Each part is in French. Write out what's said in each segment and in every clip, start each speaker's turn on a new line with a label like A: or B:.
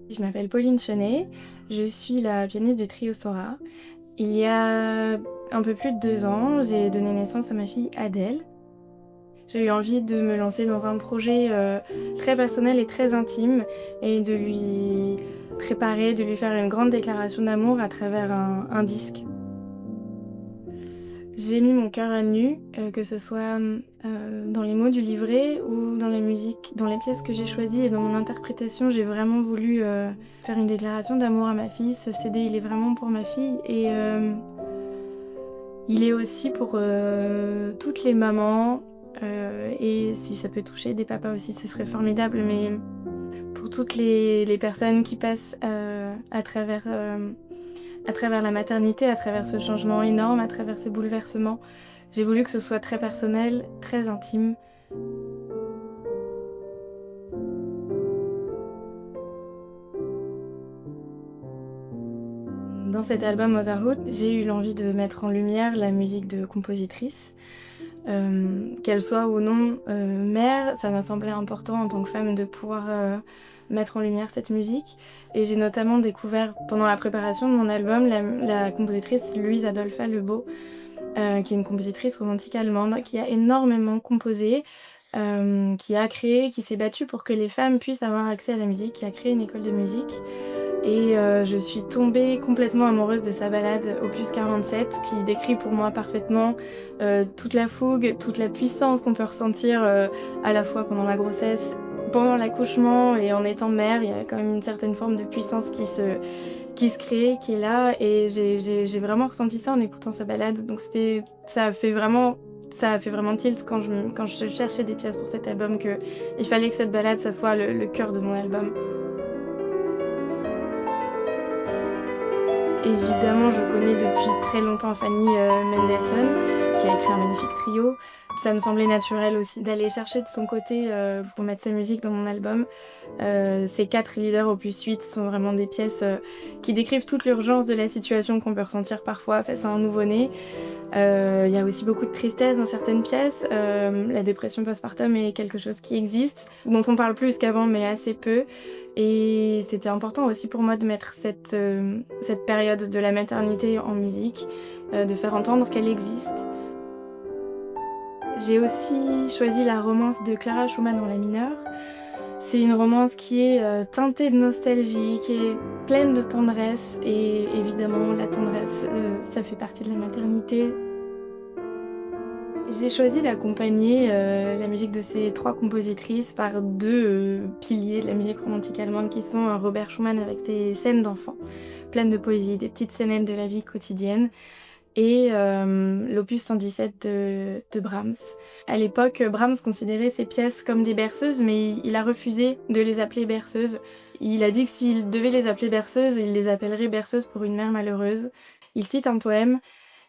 A: Je m'appelle Pauline Chenet, je suis la pianiste du trio Sora. Il y a un peu plus de 2 ans, j'ai donné naissance à ma fille Adèle. J'ai eu envie de me lancer dans un projet très personnel et très intime et de lui préparer, de lui faire une grande déclaration d'amour à travers un disque. J'ai mis mon cœur à nu, que ce soit dans les mots du livret ou dans la musique. Dans les pièces que j'ai choisies et dans mon interprétation, j'ai vraiment voulu faire une déclaration d'amour à ma fille. Ce CD, il est vraiment pour ma fille et il est aussi pour toutes les mamans et si ça peut toucher des papas aussi, ce serait formidable, mais pour toutes les personnes qui passent à travers la maternité, à travers ce changement énorme, à travers ces bouleversements. J'ai voulu que ce soit très personnel, très intime. Dans cet album Motherhood, j'ai eu l'envie de mettre en lumière la musique de compositrices. Qu'elle soit ou non mère, ça m'a semblé important en tant que femme de pouvoir mettre en lumière cette musique. Et j'ai notamment découvert pendant la préparation de mon album la compositrice Louise Adolpha Lebeau, qui est une compositrice romantique allemande, qui a énormément composé, qui a créé, qui s'est battue pour que les femmes puissent avoir accès à la musique, qui a créé une école de musique. Et je suis tombée complètement amoureuse de sa ballade Opus 47 qui décrit pour moi parfaitement toute la fougue, toute la puissance qu'on peut ressentir à la fois pendant la grossesse, pendant l'accouchement et en étant mère. Il y a quand même une certaine forme de puissance qui se crée, qui est là et j'ai vraiment ressenti ça en écoutant sa ballade. Donc ça a fait vraiment tilt quand je cherchais des pièces pour cet album qu'il fallait que cette ballade ça soit le cœur de mon album. Évidemment, je connais depuis très longtemps Fanny Mendelssohn, qui a écrit un magnifique trio. Ça me semblait naturel aussi d'aller chercher de son côté pour mettre sa musique dans mon album. Ces 4 leaders opus 8 sont vraiment des pièces qui décrivent toute l'urgence de la situation qu'on peut ressentir parfois face à un nouveau-né. Il y a aussi beaucoup de tristesse dans certaines pièces. La dépression postpartum est quelque chose qui existe, dont on parle plus qu'avant, mais assez peu. Et c'était important aussi pour moi de mettre cette période de la maternité en musique, de faire entendre qu'elle existe. J'ai aussi choisi la romance de Clara Schumann en la mineure. C'est une romance qui est teintée de nostalgie, qui est pleine de tendresse et évidemment la tendresse, ça fait partie de la maternité. J'ai choisi d'accompagner la musique de ces 3 compositrices par 2 piliers de la musique romantique allemande qui sont Robert Schumann avec ses scènes d'enfants, pleines de poésie, des petites scénettes de la vie quotidienne et l'opus 117 de Brahms. À l'époque, Brahms considérait ces pièces comme des berceuses, mais il a refusé de les appeler berceuses. Il a dit que s'il devait les appeler berceuses, il les appellerait berceuses pour une mère malheureuse. Il cite un poème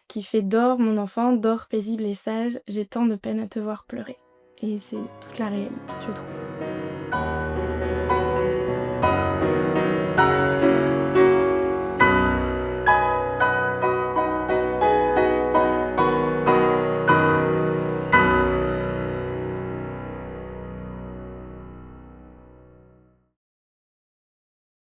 A: qui fait «Dors mon enfant, dors paisible et sage, j'ai tant de peine à te voir pleurer». Et c'est toute la réalité, je trouve.